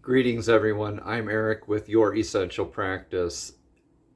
Greetings, everyone. I'm Eric with Your Essential Practice.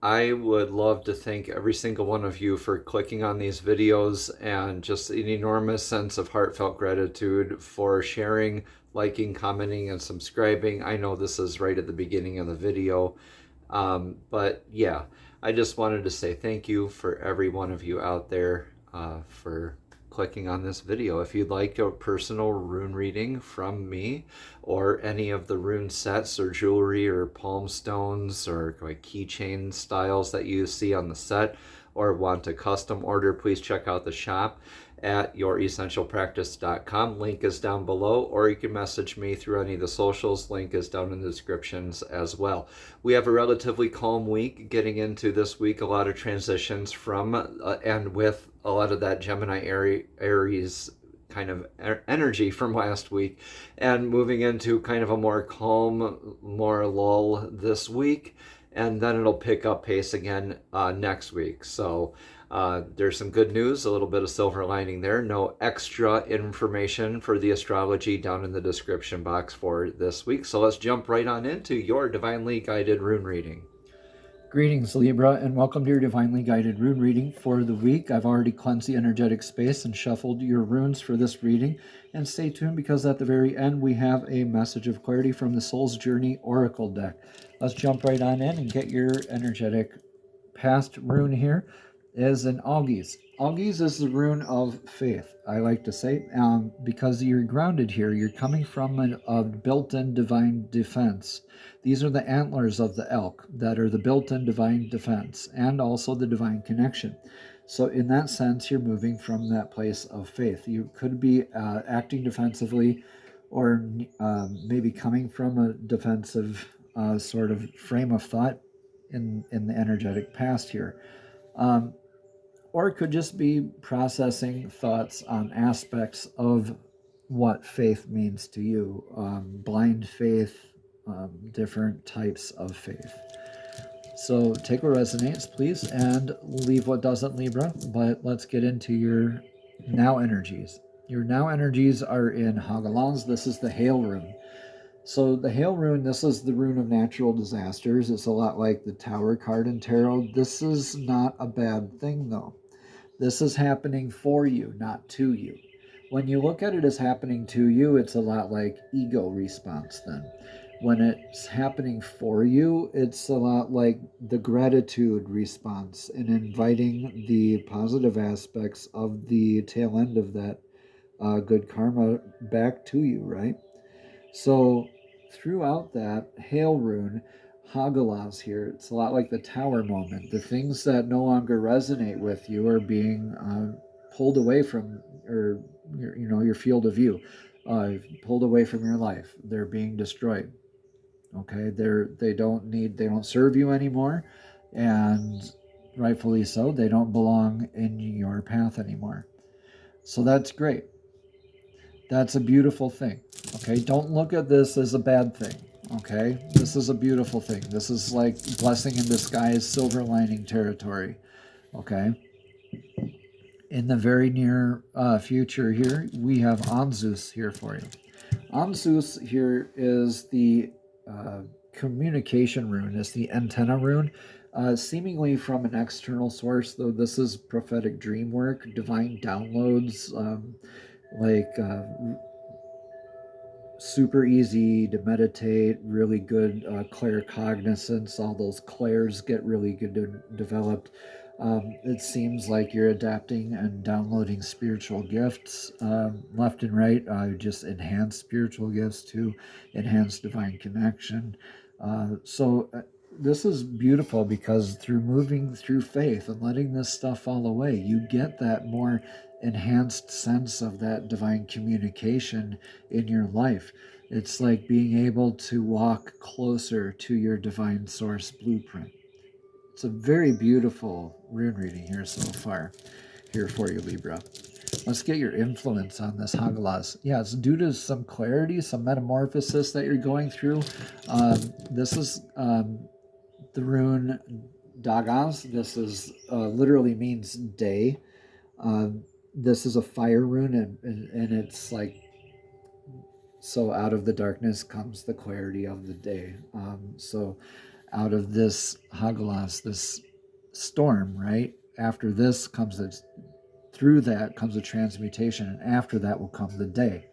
I would love to thank every single one of you for clicking on these videos and just an enormous sense of heartfelt gratitude for sharing, liking, commenting, and subscribing. I know this is right at the beginning of the video, but yeah, I just wanted to say thank you for every one of you out there for clicking on this video. If you'd like a personal rune reading from me or any of the rune sets or jewelry or palm stones or like keychain styles that you see on the set, or want a custom order, please check out the shop at youressentialpractice.com. Link is down below, or you can message me through any of the socials. Link is down in the descriptions as well. We have a relatively calm week getting into this week. A lot of transitions from and with a lot of that Gemini Aries kind of energy from last week, and moving into kind of a more calm, more lull this week, and then it'll pick up pace again next week. So there's some good news, a little bit of silver lining there. No extra information for the astrology down in the description box for this week. So let's jump right on into your divinely guided rune reading. Greetings, Libra, and welcome to your divinely guided rune reading for the week. I've already cleansed the energetic space and shuffled your runes for this reading. And stay tuned, because at the very end we have a message of clarity from the Soul's Journey Oracle deck. Let's jump right on in and get your energetic past rune here. Is an Algiz. Algiz is the rune of faith, I like to say, because you're grounded here. You're coming from a built-in divine defense. These are the antlers of the elk that are the built-in divine defense and also the divine connection. So in that sense, you're moving from that place of faith. You could be acting defensively, or maybe coming from a defensive sort of frame of thought in the energetic past here. Or it could just be processing thoughts on aspects of what faith means to you. Blind faith, different types of faith. So take what resonates, please, and leave what doesn't, Libra. But let's get into your now energies. Your now energies are in Hagalaz. This is the Hail rune. So the Hail rune, this is the rune of natural disasters. It's a lot like the Tower card in tarot. This is not a bad thing, though. This is happening for you, not to you. When you look at it as happening to you, it's a lot like ego response then. When it's happening for you, it's a lot like the gratitude response and inviting the positive aspects of the tail end of that good karma back to you, right? So throughout that Hail rune, Hagalaz here, it's a lot like the Tower moment. The things that no longer resonate with you are being pulled away from, or your field of view, pulled away from your life. They're being destroyed. Okay, they don't serve you anymore, and rightfully so. They don't belong in your path anymore. So that's great. That's a beautiful thing. Okay, don't look at this as a bad thing. Okay, this is a beautiful thing. This is like blessing in disguise, silver lining territory. Okay, in the very near future here, we have Anzus here for you. Anzus here is the communication rune, is the antenna rune, seemingly from an external source, though this is prophetic dream work, divine downloads, like super easy to meditate, really good claircognizance. All those clairs get really good developed. It seems like you're adapting and downloading spiritual gifts left and right. Just enhance spiritual gifts to enhance divine connection. So this is beautiful, because through moving through faith and letting this stuff fall away, you get that more enhanced sense of that divine communication in your life. It's like being able to walk closer to your divine source blueprint. It's a very beautiful rune reading here so far, here for you, Libra. Let's get your influence on this Hagalaz. Yeah, it's due to some clarity, some metamorphosis that you're going through. This is the rune Dagaz. This is literally means day. This is a fire rune, and it's like So out of the darkness comes the clarity of the day. So out of this Hagalas, this storm, right? After this comes through that comes a transmutation, and after that will come the day,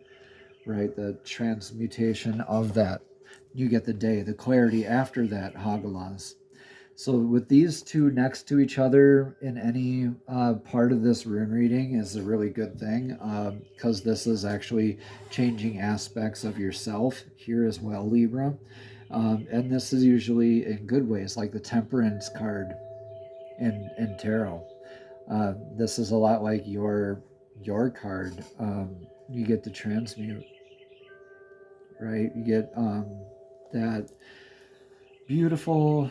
right? The transmutation of that. You get the day, the clarity after that Hagalas. So with these two next to each other in any part of this rune reading is a really good thing, because this is actually changing aspects of yourself here as well, Libra. And this is usually in good ways, like the Temperance card in tarot. This is a lot like your card. You get to transmute, right? You get that beautiful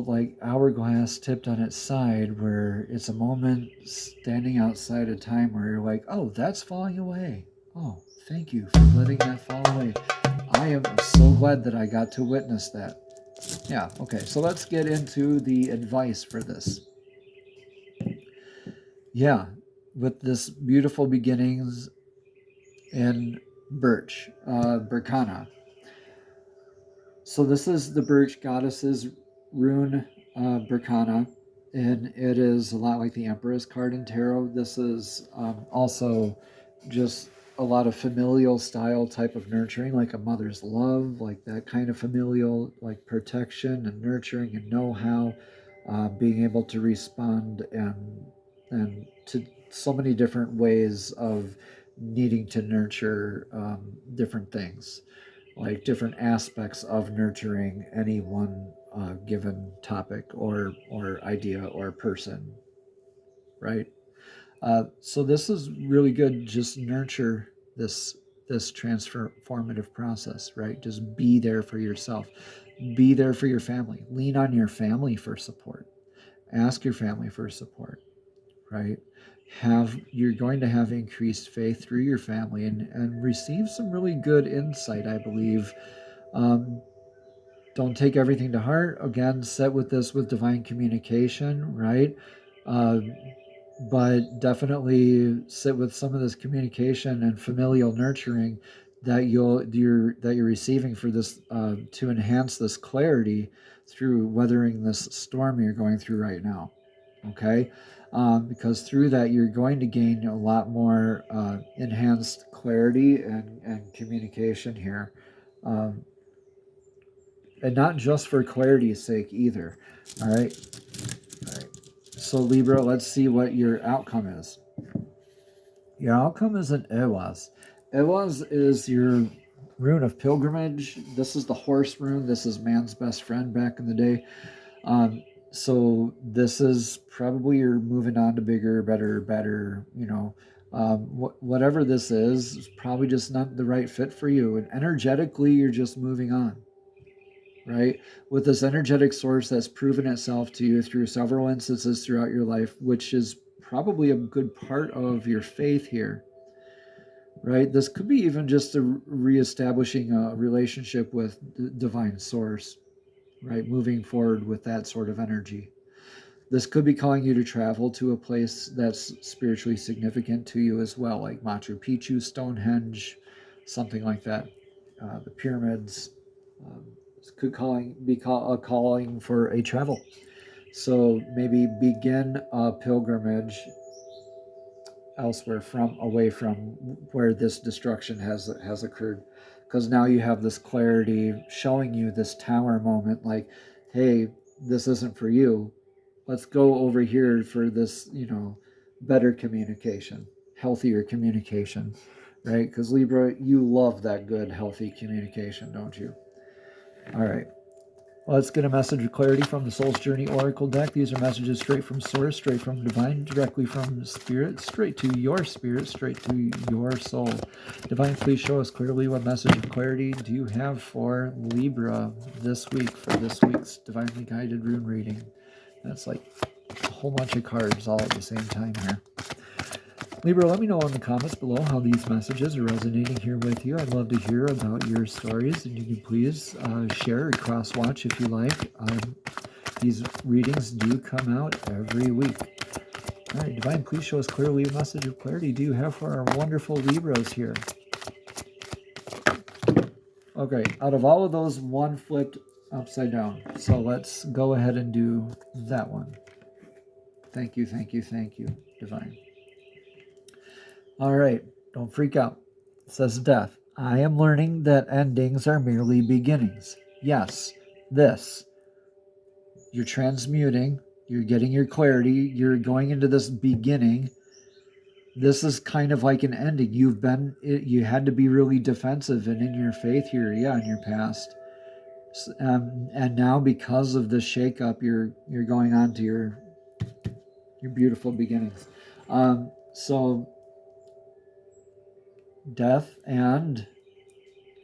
like hourglass tipped on its side, where it's a moment standing outside of time where you're like, oh, that's falling away. Oh, thank you for letting that fall away. I am so glad that I got to witness that. Yeah, okay, so let's get into the advice for this. Yeah, with this beautiful beginnings in birch, Berkana. So this is the birch goddess's rune, Berkana, and it is a lot like the Empress card in tarot. This is also just a lot of familial style type of nurturing, like a mother's love, like that kind of familial, like protection and nurturing and know-how, being able to respond and to so many different ways of needing to nurture different things, like different aspects of nurturing any one given topic or idea or person, right? So this is really good. Just nurture this transformative process, right? Just be there for yourself, be there for your family, lean on your family for support, ask your family for support, right? You're going to have increased faith through your family and receive some really good insight, I believe. Don't take everything to heart. Again, set with this with divine communication, right? Uh, but definitely sit with some of this communication and familial nurturing that you're receiving for this, to enhance this clarity through weathering this storm you're going through right now. Okay, because through that you're going to gain a lot more enhanced clarity and communication here. Um, and not just for clarity's sake either. All right. All right. So Libra, let's see what your outcome is. Your outcome is an Ewaz. Ewaz is your rune of pilgrimage. This is the horse rune. This is man's best friend back in the day. So this is probably you're moving on to bigger, better. Whatever this is probably just not the right fit for you. And energetically, you're just moving on. Right? With this energetic source that's proven itself to you through several instances throughout your life, which is probably a good part of your faith here, right? This could be even just reestablishing a relationship with the divine source, right? Moving forward with that sort of energy. This could be calling you to travel to a place that's spiritually significant to you as well, like Machu Picchu, Stonehenge, something like that, the pyramids. This could be a calling for a travel. So maybe begin a pilgrimage elsewhere, away from where this destruction has occurred, because now you have this clarity showing you this tower moment, like, hey, this isn't for you. Let's go over here for this, better communication, healthier communication, right? Because Libra, you love that good, healthy communication, don't you? All right. Let's get a message of clarity from the Soul's Journey Oracle deck. These are messages straight from Source, straight from Divine, directly from Spirit, straight to your spirit, straight to your soul. Divine, please show us clearly what message of clarity do you have for Libra this week, for this week's Divinely Guided Rune reading. That's like a whole bunch of cards all at the same time here. Libra, let me know in the comments below how these messages are resonating here with you. I'd love to hear about your stories, and you can please share or cross-watch if you like. These readings do come out every week. All right, Divine, please show us clearly a message of clarity do you have for our wonderful Libras here. Okay, out of all of those, one flipped upside down. So let's go ahead and do that one. Thank you, thank you, thank you, Divine. All right, don't freak out. It says death. I am learning that endings are merely beginnings. Yes, this. You're transmuting, you're getting your clarity, you're going into this beginning. This is kind of like an ending. You had to be really defensive and in your faith here, yeah, in your past. And now because of this shakeup, you're going on to your beautiful beginnings. So death and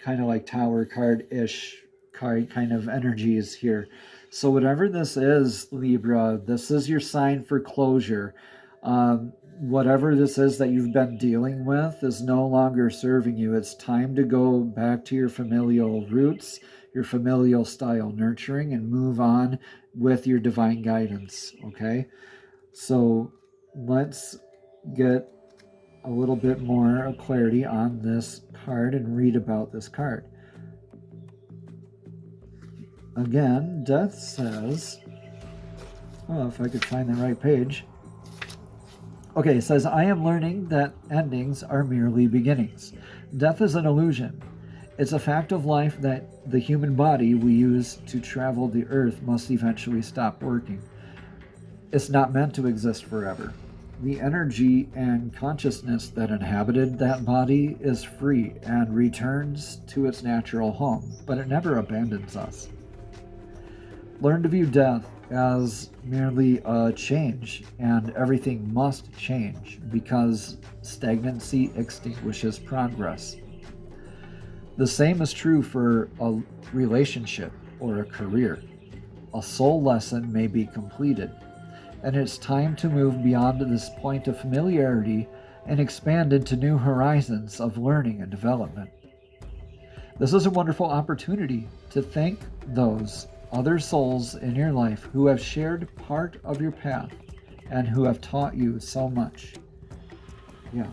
kind of like Tower card-ish kind of energies here. So whatever this is, Libra, this is your sign for closure. Whatever this is that you've been dealing with is no longer serving you. It's time to go back to your familial roots, your familial style nurturing, and move on with your divine guidance, okay? So let's get a little bit more clarity on this card and read about this card. Again, death says, oh, if I could find the right page. Okay, it says, I am learning that endings are merely beginnings. Death is an illusion. It's a fact of life that the human body we use to travel the earth must eventually stop working. It's not meant to exist forever. The energy and consciousness that inhabited that body is free and returns to its natural home, but it never abandons us. Learn to view death as merely a change, and everything must change because stagnancy extinguishes progress. The same is true for a relationship or a career. A soul lesson may be completed, and it's time to move beyond this point of familiarity and expand into new horizons of learning and development. This is a wonderful opportunity to thank those other souls in your life who have shared part of your path and who have taught you so much. Yeah,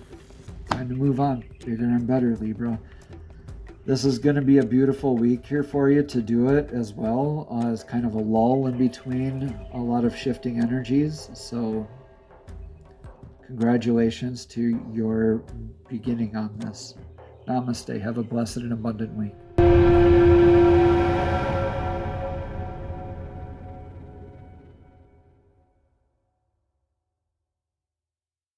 time to move on, bigger and better, Libra. This is going to be a beautiful week here for you to do it as well as kind of a lull in between a lot of shifting energies. So congratulations to your beginning on this. Namaste. Have a blessed and abundant week.